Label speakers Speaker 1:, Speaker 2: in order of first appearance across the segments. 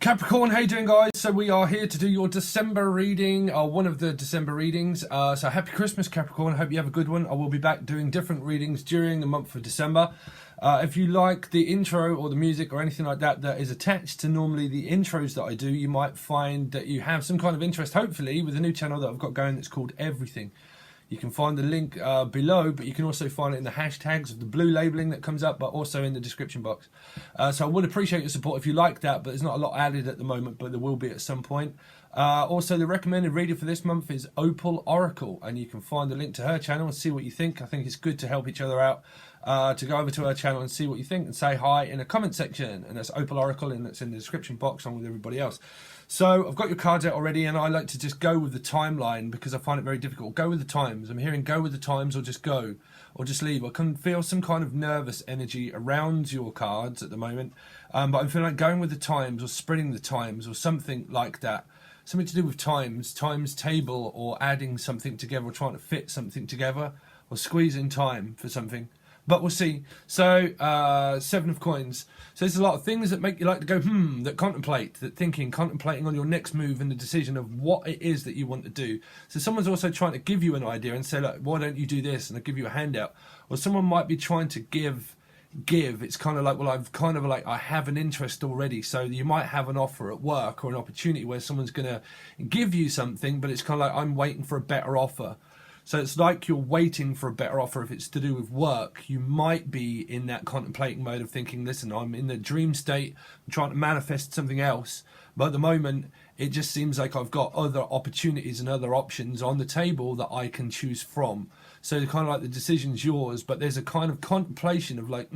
Speaker 1: Capricorn, how you doing, guys? So we are here to do your December reading, or one of the December readings. So happy Christmas, Capricorn. I hope you have a good one. I will be back doing different readings during the month of December. If you like the intro or the music or anything like that that is attached to normally the intros that I do, you might find that you have some kind of interest, hopefully, with a new channel that I've got going that's called Everything. You can find the link below, but you can also find it in the hashtags of the blue labeling that comes up, but also in the description box. So I would appreciate your support if you like that, but there's not a lot added at the moment, but there will be at some point. Also, the recommended reader for this month is Opal Oracle, and you can find the link to her channel and see what you think. I think it's good to help each other out, to go over to her channel and see what you think and say hi in a comment section. And that's Opal Oracle, and that's in the description box along with everybody else. So I've got your cards out already, and I like to just go with the timeline because I find it very difficult. Go with the times. I'm hearing go with the times, or just go, or just leave. I can feel some kind of nervous energy around your cards at the moment, but I'm feeling like going with the times, or spreading the times, or something like that. Something to do with times table, or adding something together, or trying to fit something together, or squeezing time for something. But we'll see. So, 7 of coins. So there's a lot of things that make you like to go, that contemplate, that thinking, contemplating on your next move and the decision of what it is that you want to do. So someone's also trying to give you an idea and say, look, why don't you do this? And I'll give you a handout. Or someone might be trying to give. It's kind of like, well, I have an interest already. So you might have an offer at work or an opportunity where someone's going to give you something, but it's kind of like, I'm waiting for a better offer. So it's like you're waiting for a better offer. If it's to do with work, you might be in that contemplating mode of thinking, listen, I'm in the dream state, I'm trying to manifest something else. But at the moment, it just seems like I've got other opportunities and other options on the table that I can choose from. So kind of like the decision's yours, but there's a kind of contemplation of like,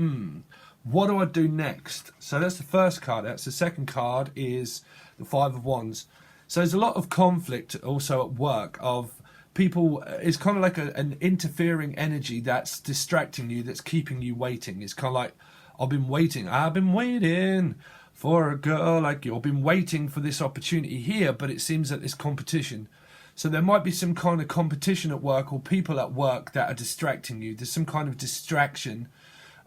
Speaker 1: what do I do next? So that's the first card. That's the second card is the 5 of Wands. So there's a lot of conflict also at work of people. It's kind of like an interfering energy that's distracting you, that's keeping you waiting. It's kind of like, I've been waiting for a girl like you. I've been waiting for this opportunity here, but it seems that there's competition. So there might be some kind of competition at work, or people at work that are distracting you. There's some kind of distraction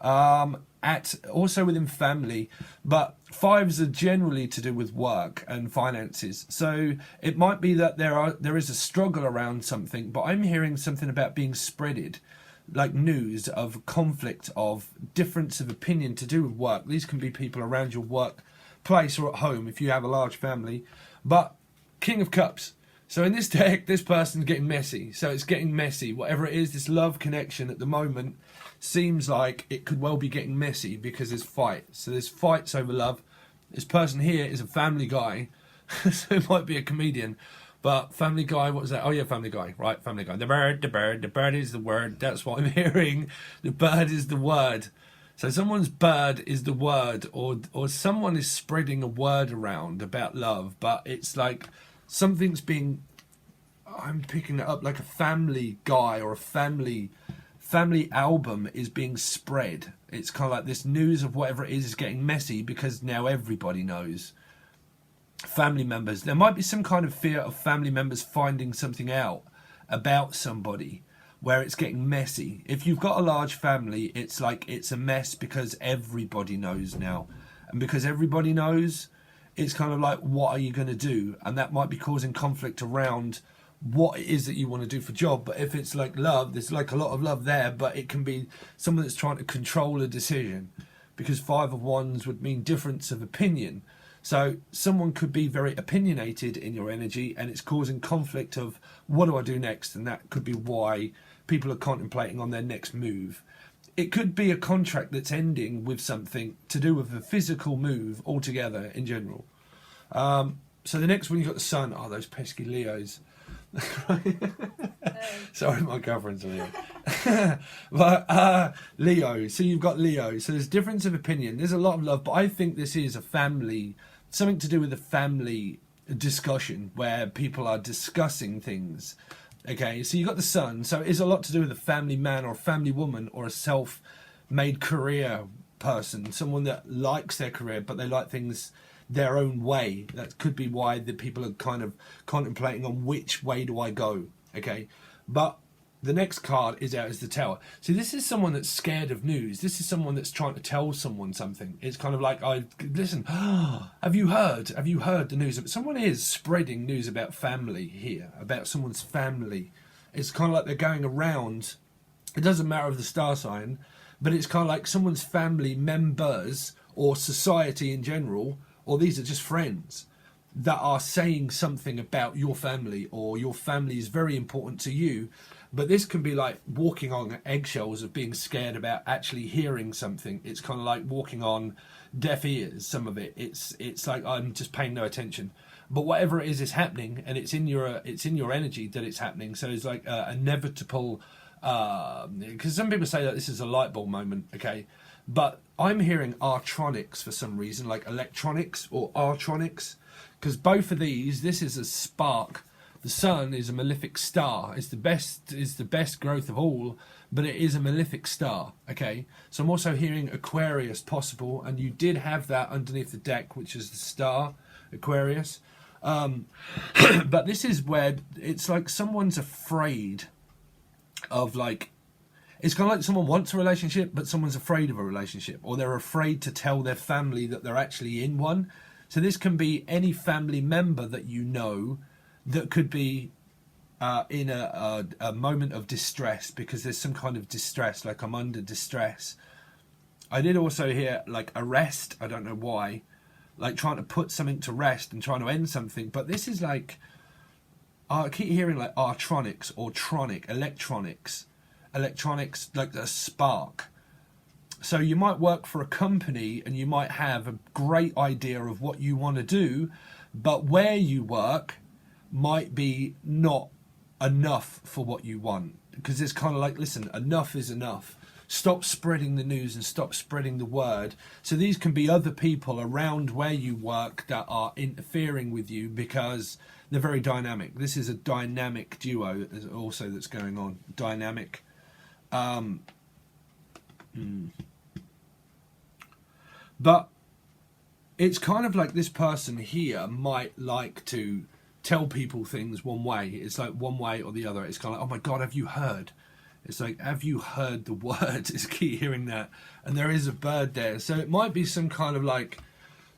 Speaker 1: also within family, but 5s are generally to do with work and finances. So it might be that there is a struggle around something, but I'm hearing something about being spreaded, like news of conflict, of difference of opinion to do with work. These can be people around your workplace or at home if you have a large family. But King of Cups. So in this deck, this person's getting messy. So it's getting messy. Whatever it is, this love connection at the moment seems like it could well be getting messy because there's fights. So there's fights over love. This person here is a family guy. So it might be a comedian. But family guy, what was that? Oh yeah, family guy. Right, family guy. The bird is the word. That's what I'm hearing. The bird is the word. So someone's bird is the word, or someone is spreading a word around about love, but it's like something's being, I'm picking it up like a family guy or a family album is being spread. It's kind of like this news of whatever it is getting messy because now everybody knows. Family members, there might be some kind of fear of family members finding something out about somebody where it's getting messy. If you've got a large family, it's like it's a mess because everybody knows now, and because everybody knows, it's kind of like, what are you going to do? And that might be causing conflict around what it is that you want to do for job. But if it's like love, there's like a lot of love there, but it can be someone that's trying to control a decision, because 5 of Wands would mean difference of opinion. So someone could be very opinionated in your energy, and it's causing conflict of, what do I do next? And that could be why people are contemplating on their next move. It could be a contract that's ending with something to do with a physical move altogether in general. So the next one, you've got the Sun. Oh, those pesky Leos. Sorry, my girlfriend's a Leo. But Leo. So you've got Leo. So there's difference of opinion. There's a lot of love, but I think this is a family, something to do with a family discussion where people are discussing things. Okay, so you've got the Sun. So it is a lot to do with a family man or a family woman or a self-made career person, someone that likes their career, but they like things their own way. That could be why the people are kind of contemplating on which way do I go. Okay, but the next card is out as the Tower. See, this is someone that's scared of news. This is someone that's trying to tell someone something. It's kind of like, listen, have you heard the news? Someone is spreading news about family here, about someone's family. It's kind of like they're going around. It doesn't matter of the star sign, but it's kind of like someone's family members or society in general, or these are just friends that are saying something about your family, or your family is very important to you. But this can be like walking on eggshells of being scared about actually hearing something. It's kind of like walking on deaf ears, some of it. It's like I'm just paying no attention. But whatever it is happening, and it's in your energy that it's happening. So it's like inevitable, because some people say that this is a light bulb moment, okay? But I'm hearing artronics for some reason, like electronics or artronics, because both of these, this is a spark. The sun is a malefic star. It's the best growth of all, but it is a malefic star, okay? So I'm also hearing Aquarius possible, and you did have that underneath the deck, which is the star, Aquarius. But this is where it's like someone's afraid of, like, it's kind of like someone wants a relationship, but someone's afraid of a relationship, or they're afraid to tell their family that they're actually in one. So this can be any family member that you know that could be in a moment of distress, because there's some kind of distress, like I'm under distress. I did also hear like arrest, I don't know why, like trying to put something to rest and trying to end something. But this is like, I keep hearing like artronics or tronic, electronics, like a spark. So you might work for a company and you might have a great idea of what you want to do, but where you work might be not enough for what you want, because it's kind of like, listen, enough is enough. Stop spreading the news and stop spreading the word. So these can be other people around where you work that are interfering with you, because they're very dynamic. This is a dynamic duo also that's going on. Dynamic. But it's kind of like this person here might like to tell people things one way. It's like one way or the other. It's kind of like, oh my God, have you heard? It's like, have you heard the word? It's keep hearing that. And there is a bird there. So it might be some kind of like,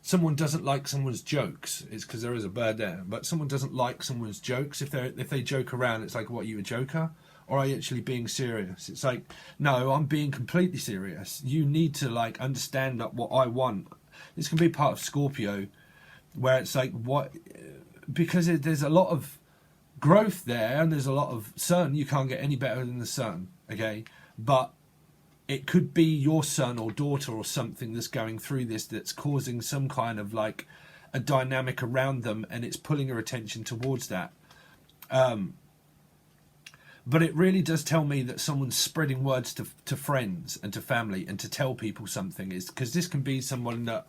Speaker 1: someone doesn't like someone's jokes. It's because there is a bird there. But someone doesn't like someone's jokes. If they joke around, it's like, what, are you a joker? Or are you actually being serious? It's like, no, I'm being completely serious. You need to like understand that what I want. This can be part of Scorpio, where it's like, what, because there's a lot of growth there and there's a lot of sun. You can't get any better than the sun, okay? But it could be your son or daughter or something that's going through this, that's causing some kind of like a dynamic around them, and it's pulling your attention towards that. But it really does tell me that someone's spreading words to friends and to family and to tell people something, is because this can be someone that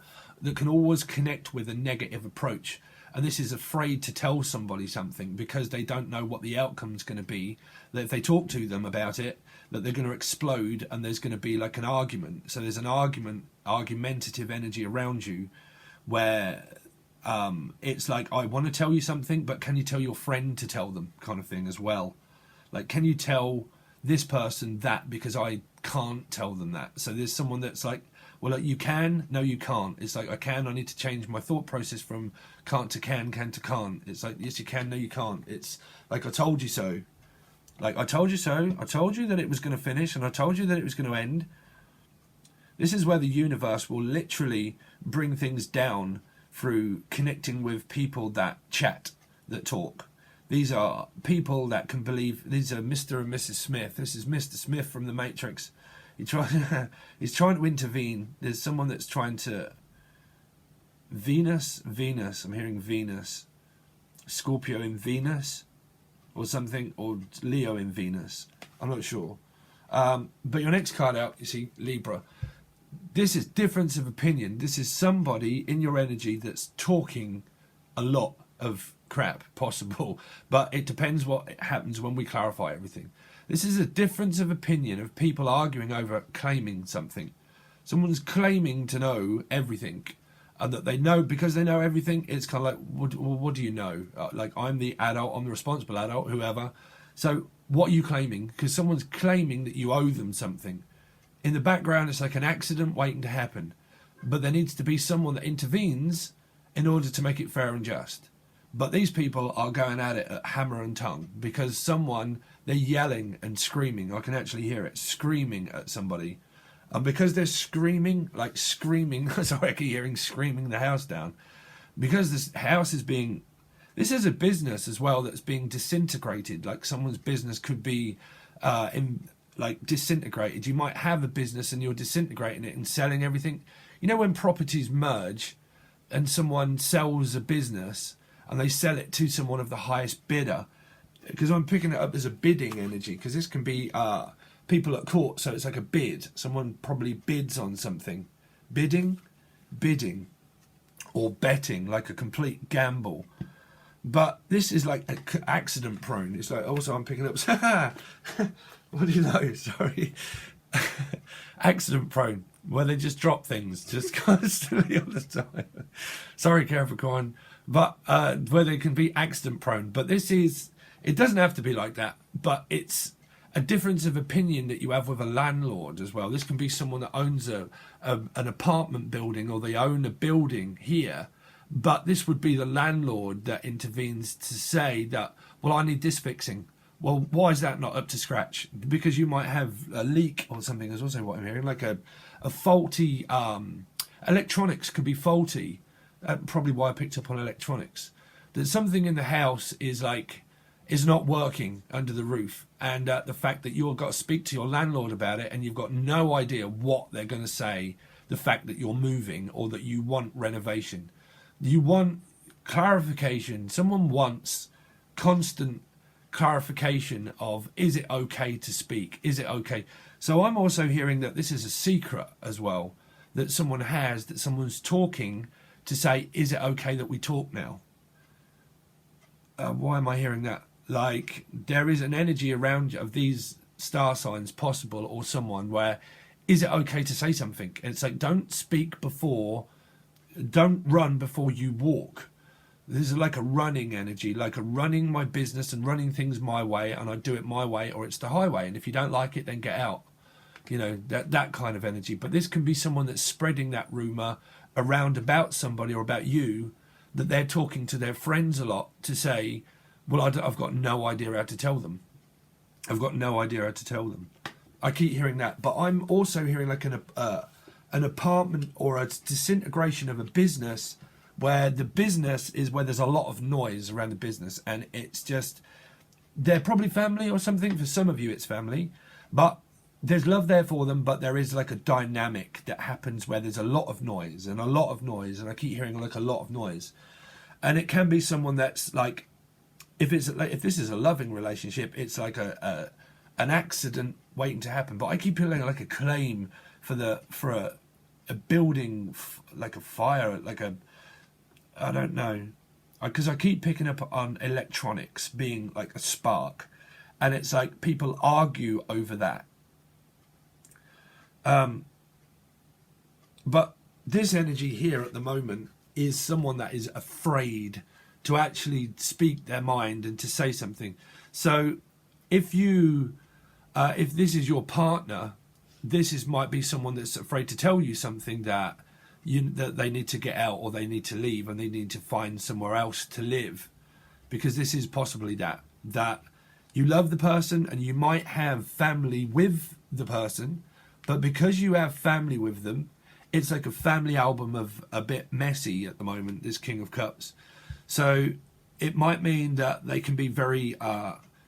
Speaker 1: can always connect with a negative approach. And this is afraid to tell somebody something because they don't know what the outcome's going to be. That if they talk to them about it, that they're going to explode and there's going to be like an argument. So there's an argumentative energy around you where it's like, I want to tell you something, but can you tell your friend to tell them, kind of thing as well. Like, can you tell this person that, because I can't tell them that. So there's someone that's like, well, like, you can, no, you can't. It's like, I can, I need to change my thought process from can't to can to can't. It's like, yes, you can, no, you can't. It's like, I told you so. Like, I told you so. I told you that it was going to finish, and I told you that it was going to end. This is where the universe will literally bring things down through connecting with people that chat, that talk. These are people that can believe. These are Mr. and Mrs. Smith. This is Mr. Smith from The Matrix. He's trying to intervene. There's someone that's trying to... Venus. I'm hearing Venus. Scorpio in Venus. Or something. Or Leo in Venus. I'm not sure. But your next card out, you see, Libra. This is difference of opinion. This is somebody in your energy that's talking a lot of crap possible, but it depends what happens when we clarify everything. This is a difference of opinion of people arguing over claiming something. Someone's claiming to know everything, and that they know, because they know everything. It's kind of like, what do you know? Like, I'm the adult, I'm the responsible adult, whoever. So what are you claiming? Because someone's claiming that you owe them something. In the background, it's like an accident waiting to happen. But there needs to be someone that intervenes in order to make it fair and just. But these people are going at it at hammer and tongue because they're yelling and screaming. I can actually hear it, screaming at somebody. And because they're screaming, sorry, I keep hearing screaming the house down. Because this house is this is a business as well that's being disintegrated. Like someone's business could be disintegrated. You might have a business and you're disintegrating it and selling everything. You know when properties merge and someone sells a business and they sell it to someone of the highest bidder, because I'm picking it up as a bidding energy, because this can be people at court, so it's like a bid. Someone probably bids on something. Bidding, or betting, like a complete gamble. But this is like accident prone. It's like, also I'm picking up, what do you know, sorry. Accident prone, where they just drop things just constantly all the time. Sorry, Capricorn. But where they can be accident prone. But it doesn't have to be like that, but it's a difference of opinion that you have with a landlord as well. This can be someone that owns an apartment building, or they own a building here, but this would be the landlord that intervenes to say that, well, I need this fixing. Well, why is that not up to scratch? Because you might have a leak or something is also what I'm hearing, like a faulty, electronics could be faulty. Probably why I picked up on electronics. That something in the house is not working under the roof, and the fact that you've got to speak to your landlord about it and you've got no idea what they're going to say, the fact that you're moving or that you want renovation. You want clarification. Someone wants constant clarification of, is it okay to speak? Is it okay? So I'm also hearing that this is a secret as well, that someone has, that someone's talking to say, is it okay that we talk now? Why am I hearing that? Like, there is an energy around of these star signs possible, or someone where, is it okay to say something? And it's like, don't run before you walk. This is like a running energy, like a running my business and running things my way, and I do it my way or it's the highway. And if you don't like it, then get out. You know, that kind of energy. But this can be someone that's spreading that rumor around about somebody or about you, that they're talking to their friends a lot to say, well, I've got no idea how to tell them. I've got no idea how to tell them. I keep hearing that. But I'm also hearing like an apartment or a disintegration of a business, where the business is where there's a lot of noise around the business, and it's just, they're probably family or something. For some of you it's family, but there's love there for them, but there is like a dynamic that happens where there's a lot of noise, and I keep hearing like a lot of noise. And it can be someone that's like, if this is a loving relationship, it's like an accident waiting to happen. But I keep hearing like a claim for a building, like a fire, like I don't know, because I keep picking up on electronics being like a spark, and it's like people argue over that. But this energy here at the moment is someone that is afraid to actually speak their mind and to say something. So if this is your partner, might be someone that's afraid to tell you something that they need to get out, or they need to leave, and they need to find somewhere else to live, because this is possibly that you love the person and you might have family with the person, but because you have family with them, it's like a family album of a bit messy at the moment, this King of Cups. So it might mean that they can be very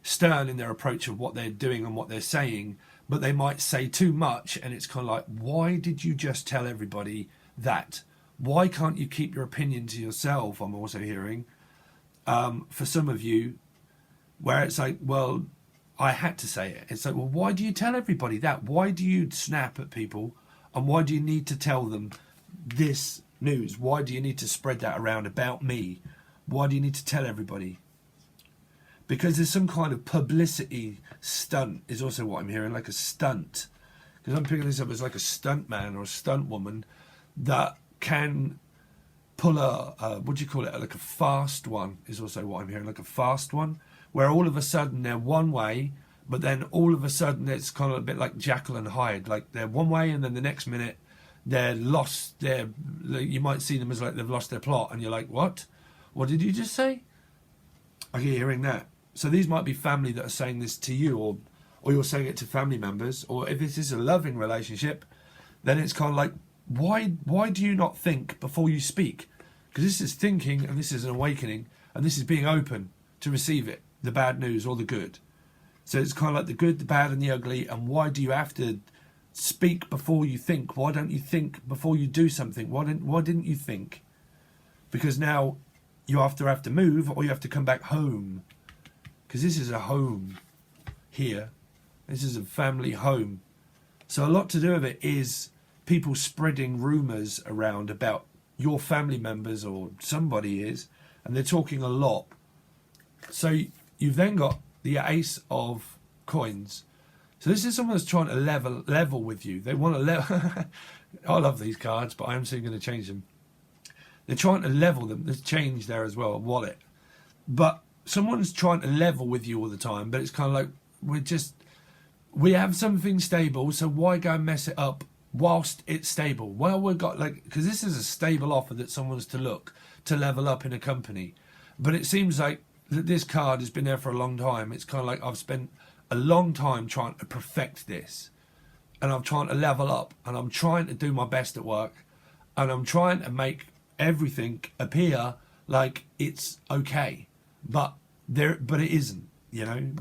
Speaker 1: stern in their approach of what they're doing and what they're saying, but they might say too much, and it's kind of like, why did you just tell everybody that? Why can't you keep your opinion to yourself? I'm also hearing for some of you, where it's like, well, I had to say it. It's like, well, why do you tell everybody that? Why do you snap at people, and why do you need to tell them this news? Why do you need to spread that around about me? Why do you need to tell everybody? Because there's some kind of publicity stunt is also what I'm hearing, like a stunt. Because I'm picking this up as like a stunt man or a stunt woman that can pull what do you call it? Like a fast one is also what I'm hearing, like a fast one, where all of a sudden they're one way, but then all of a sudden it's kind of a bit like Jekyll and Hyde. Like they're one way, and then the next minute they're lost. You might see them as like they've lost their plot, and you're like, what? What did you just say? I keep hearing that. So these might be family that are saying this to you, or you're saying it to family members, or if this is a loving relationship, then it's kind of like, why do you not think before you speak? Because this is thinking, and this is an awakening, and this is being open to receive it, the bad news or the good. So it's kind of like the good, the bad, and the ugly. And why do you have to speak before you think? Why don't you think before you do something? Why didn't you think? Because now you have to move, or you have to come back home. Because this is a home here. This is a family home. So a lot to do with it is people spreading rumours around about your family members, or somebody is, and they're talking a lot. So you've then got the Ace of Coins. So this is someone that's trying to level with you. They want to level. I love these cards, but I am soon going to change them. They're trying to level them. There's change there as well, a wallet. But someone's trying to level with you all the time, but it's kind of like, we have something stable, so why go and mess it up whilst it's stable? Well, we've got because this is a stable offer that someone's to look to level up in a company. But it seems like that this card has been there for a long time. It's kind of like I've spent a long time trying to perfect this, and I'm trying to level up, and I'm trying to do my best at work, and I'm trying to make everything appear like it's okay, but it isn't,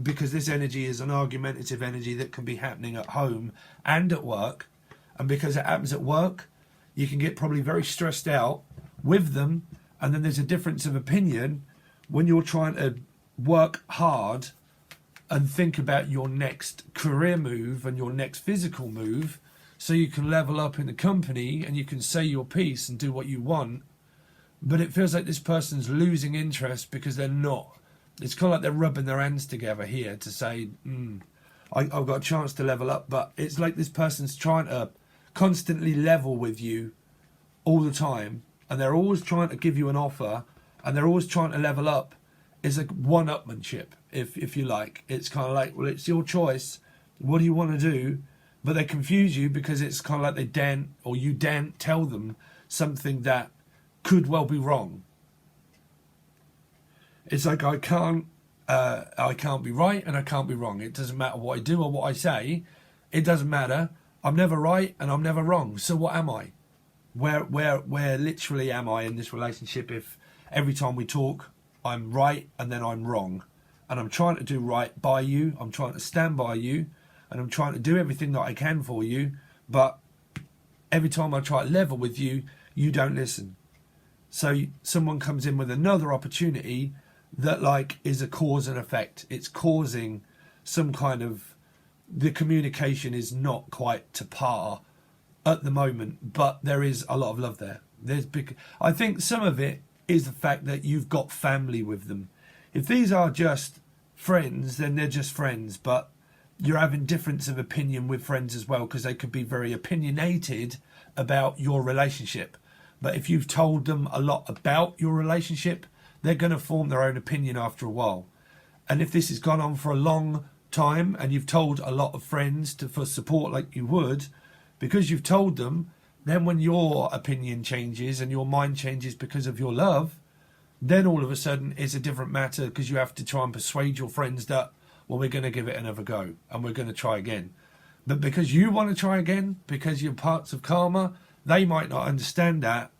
Speaker 1: because this energy is an argumentative energy that can be happening at home and at work. And because it happens at work, you can get probably very stressed out with them, and then there's a difference of opinion when you're trying to work hard and think about your next career move and your next physical move, so you can level up in the company and you can say your piece and do what you want. But it feels like this person's losing interest because they're not. It's kind of like they're rubbing their hands together here to say, I've got a chance to level up. But it's like this person's trying to constantly level with you all the time, and they're always trying to give you an offer, and they're always trying to level up. It's like one-upmanship, if you like. It's kind of like, well, it's your choice. What do you want to do? But they confuse you because it's kind of like you daren't tell them something that could well be wrong. It's like I can't be right and I can't be wrong. It doesn't matter what I do or what I say. It doesn't matter. I'm never right and I'm never wrong. So what am I? Where literally am I in this relationship if every time we talk I'm right and then I'm wrong? And I'm trying to do right by you. I'm trying to stand by you, and I'm trying to do everything that I can for you. But every time I try to level with you, you don't listen. So someone comes in with another opportunity that is a cause and effect. It's causing some kind of, the communication is not quite to par at the moment, but there is a lot of love there. I think some of it is the fact that you've got family with them. If these are just friends, then they're just friends, but you're having difference of opinion with friends as well, because they could be very opinionated about your relationship. But if you've told them a lot about your relationship, they're going to form their own opinion after a while. And if this has gone on for a long time and you've told a lot of friends for support like you would, because you've told them, then when your opinion changes and your mind changes because of your love, then all of a sudden it's a different matter, because you have to try and persuade your friends that, well, we're going to give it another go and we're going to try again. But because you want to try again, because you're parts of karma, they might not understand that.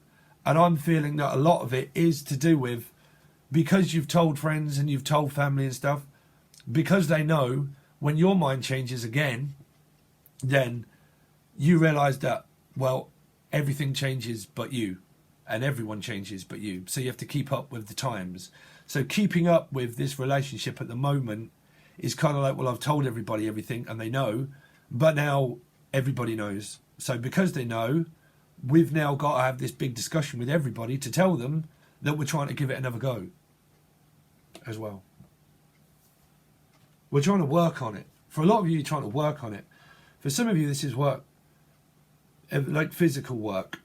Speaker 1: And I'm feeling that a lot of it is to do with, because you've told friends and you've told family and stuff, because they know when your mind changes again, then you realise that, well, everything changes but you, and everyone changes but you. So you have to keep up with the times. So keeping up with this relationship at the moment is kind of like, well, I've told everybody everything and they know, but now everybody knows. So because they know, we've now got to have this big discussion with everybody to tell them that we're trying to give it another go as well. We're trying to work on it. For a lot of you, you're trying to work on it. For some of you, this is work, like physical work.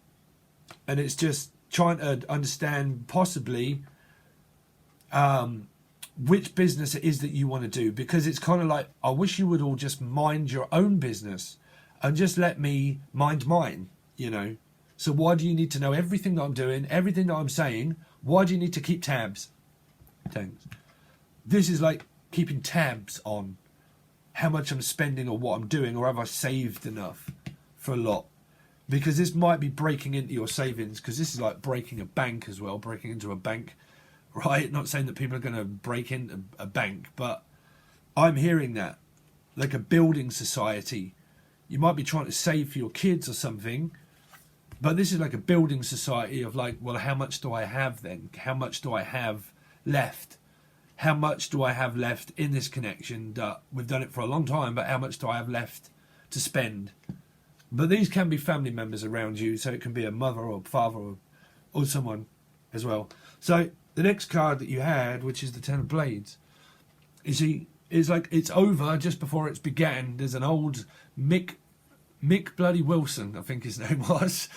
Speaker 1: And it's just trying to understand possibly which business it is that you want to do, because it's kind of like, I wish you would all just mind your own business and just let me mind mine, you know. So why do you need to know everything that I'm doing, everything that I'm saying? Why do you need to keep tabs? Thanks. This is like keeping tabs on how much I'm spending or what I'm doing, or have I saved enough for a lot? Because this might be breaking into your savings, because this is like breaking a bank as well, breaking into a bank, right? Not saying that people are going to break into a bank, but I'm hearing that, like a building society. You might be trying to save for your kids or something, but this is like a building society of like, well, how much do I have then? How much do I have left? How much do I have left in this connection? That we've done it for a long time, but how much do I have left to spend? But these can be family members around you, so it can be a mother or father or someone as well. So the next card that you had, which is the Ten of Blades, is like it's over just before it's began. There's an old Mick Bloody Wilson, I think his name was,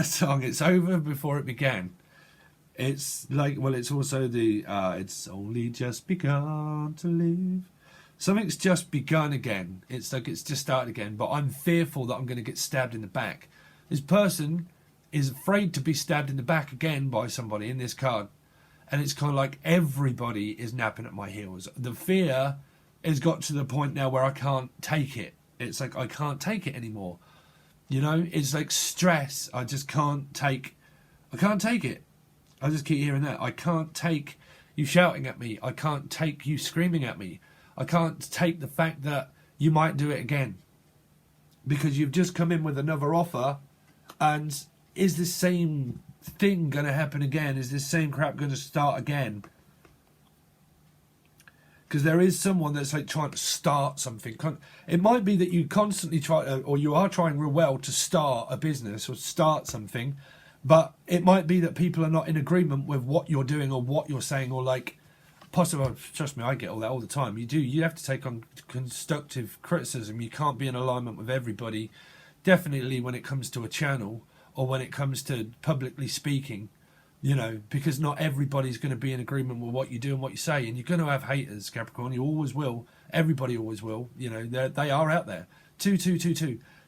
Speaker 1: song. It's over before it began. It's like, well, it's also the it's only just begun to live. Something's just begun again. It's like it's just started again, but I'm fearful that I'm going to get stabbed in the back. This person is afraid to be stabbed in the back again by somebody in this card. And it's kind of like everybody is napping at my heels. The fear has got to the point now where I can't take it. It's like I can't take it anymore. You know, it's like stress. I just can't take it. I just keep hearing that. I can't take you shouting at me. I can't take you screaming at me. I can't take the fact that you might do it again. Because you've just come in with another offer, and is the same thing going to happen again? Is this same crap going to start again? Because there is someone that's like trying to start something. It might be that you constantly try, or you are trying real well to start a business or start something, but it might be that people are not in agreement with what you're doing or what you're saying, or like, possibly, trust me, I get all that all the time. You have to take on constructive criticism. You can't be in alignment with everybody, definitely when it comes to a channel or when it comes to publicly speaking, you know, because not everybody's going to be in agreement with what you do and what you say, and you're going to have haters, Capricorn. You always will. Everybody always will. You know, they are out there. 2.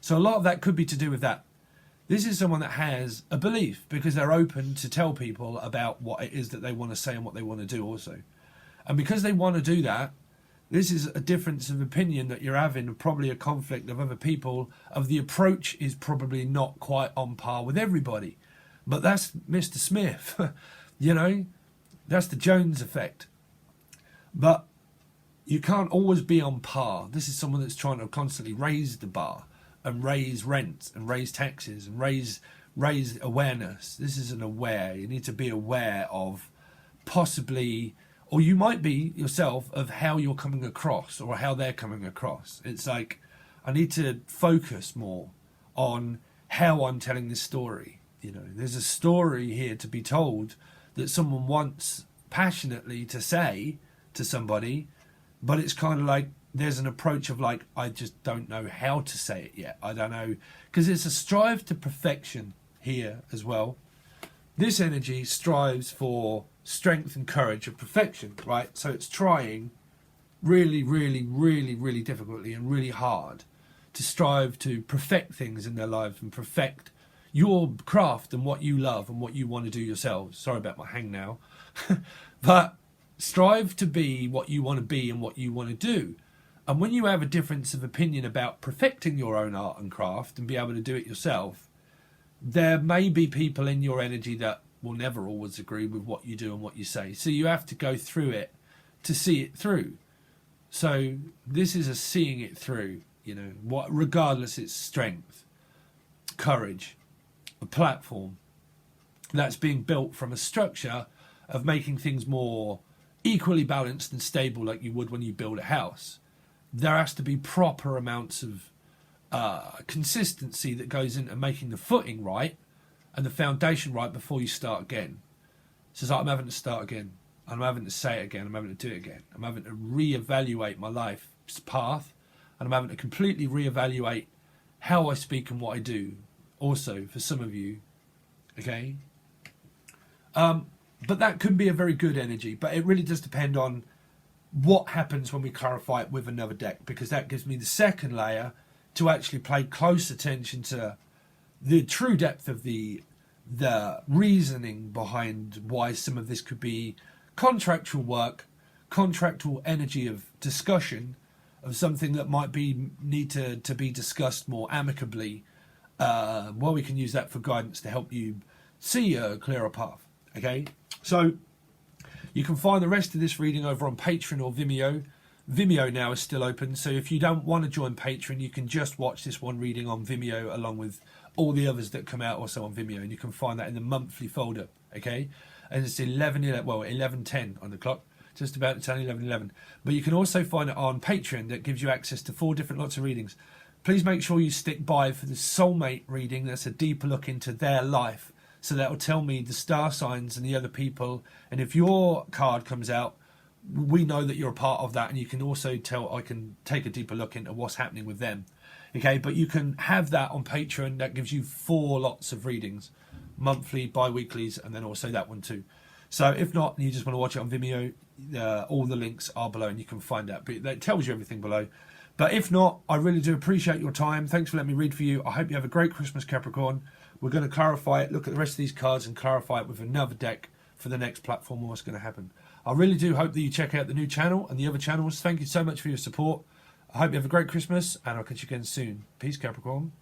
Speaker 1: So a lot of that could be to do with that. This is someone that has a belief because they're open to tell people about what it is that they want to say and what they want to do also. And because they want to do that, this is a difference of opinion that you're having, probably a conflict of other people, of the approach is probably not quite on par with everybody. But that's Mr. Smith, you know, that's the Jones effect. But you can't always be on par. This is someone that's trying to constantly raise the bar and raise rent and raise taxes and raise awareness. This isn't aware. You need to be aware of possibly, or you might be yourself, of how you're coming across or how they're coming across. It's like, I need to focus more on how I'm telling this story. You know, there's a story here to be told that someone wants passionately to say to somebody, but it's kind of like there's an approach of like, I just don't know how to say it yet. I don't know, because it's a strive to perfection here as well. This energy strives for strength and courage of perfection, right? So it's trying really, really, really, really difficultly and really hard to strive to perfect things in their lives and perfect your craft and what you love and what you want to do yourselves. Sorry about my hang now. But strive to be what you want to be and what you want to do. And when you have a difference of opinion about perfecting your own art and craft and be able to do it yourself, there may be people in your energy that will never always agree with what you do and what you say. So you have to go through it to see it through. So this is a seeing it through, you know, what, regardless it's strength, courage, a platform that's being built from a structure of making things more equally balanced and stable like you would when you build a house. There has to be proper amounts of consistency that goes into making the footing right and the foundation right before you start again. So it's like, I'm having to start again. I'm having to say it again. I'm having to do it again. I'm having to reevaluate my life's path, and I'm having to completely reevaluate how I speak and what I do. Also, for some of you, okay? But that could be a very good energy, but it really does depend on what happens when we clarify it with another deck, because that gives me the second layer to actually pay close attention to the true depth of the reasoning behind why some of this could be contractual work, contractual energy of discussion of something that might need to be discussed more amicably. Well, we can use that for guidance to help you see a clearer path. Okay, so you can find the rest of this reading over on Patron or Vimeo. Vimeo now is still open, so if you don't want to join Patron, you can just watch this one reading on Vimeo along with all the others that come out also on Vimeo, and you can find that in the monthly folder. Okay, and it's 11:10 on the clock, just about to turn 11:11. But you can also find it on Patreon, that gives you access to 4 different lots of readings. Please make sure you stick by for the soulmate reading. That's a deeper look into their life, so that will tell me the star signs and the other people, and if your card comes out, we know that you're a part of that, and you can also tell, I can take a deeper look into what's happening with them. Okay, but you can have that on Patreon. That gives you 4 lots of readings, monthly, bi-weeklies, and then also that one too. So if not, and you just want to watch it on Vimeo, all the links are below and you can find that. But that tells you everything below. But if not, I really do appreciate your time. Thanks for letting me read for you. I hope you have a great Christmas, Capricorn. We're going to clarify it, look at the rest of these cards and clarify it with another deck for the next platform or what's going to happen. I really do hope that you check out the new channel and the other channels. Thank you so much for your support. I hope you have a great Christmas, and I'll catch you again soon. Peace, Capricorn.